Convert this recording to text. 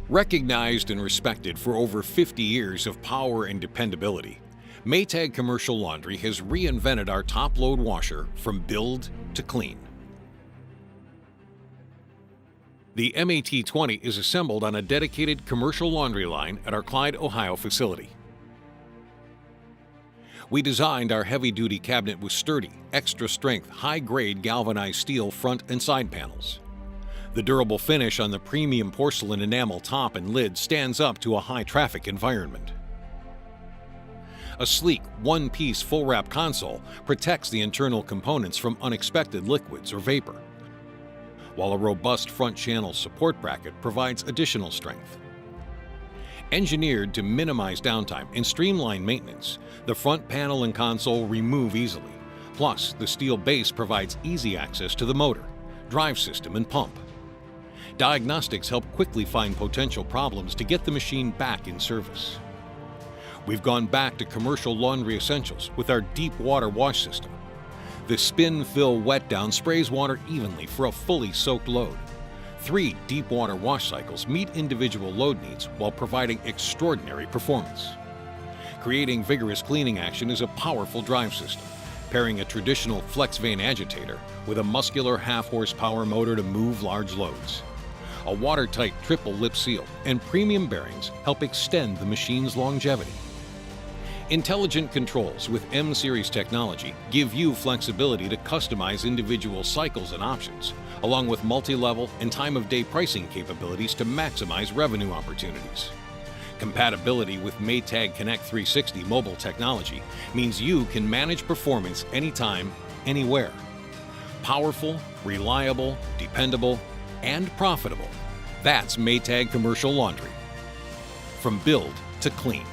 Recognized and respected for over 50 years of power and dependability, Maytag Commercial Laundry has reinvented our top-load washer from build to clean. The MAT20 is assembled on a dedicated commercial laundry line at our Clyde, Ohio facility. We designed our heavy-duty cabinet with sturdy, extra-strength, high-grade galvanized steel front and side panels. The durable finish on the premium porcelain enamel top and lid stands up to a high-traffic environment. A sleek, one-piece full-wrap console protects the internal components from unexpected liquids or vapor, while a robust front channel support bracket provides additional strength. Engineered to minimize downtime and streamline maintenance, the front panel and console remove easily. Plus, the steel base provides easy access to the motor, drive system, and pump. Diagnostics help quickly find potential problems to get the machine back in service. We've gone back to commercial laundry essentials with our deep water wash system. The spin, fill, wet down sprays water evenly for a fully soaked load. 3 deep water wash cycles meet individual load needs while providing extraordinary performance. Creating vigorous cleaning action is a powerful drive system, pairing a traditional flex vane agitator with a muscular half-horsepower motor to move large loads. A watertight triple lip seal and premium bearings help extend the machine's longevity. Intelligent controls with M-Series technology give you flexibility to customize individual cycles and options, along with multi-level and time-of-day pricing capabilities to maximize revenue opportunities. Compatibility with Maytag Connect 360 mobile technology means you can manage performance anytime, anywhere. Powerful, reliable, dependable, and profitable. That's Maytag Commercial Laundry. From build to clean.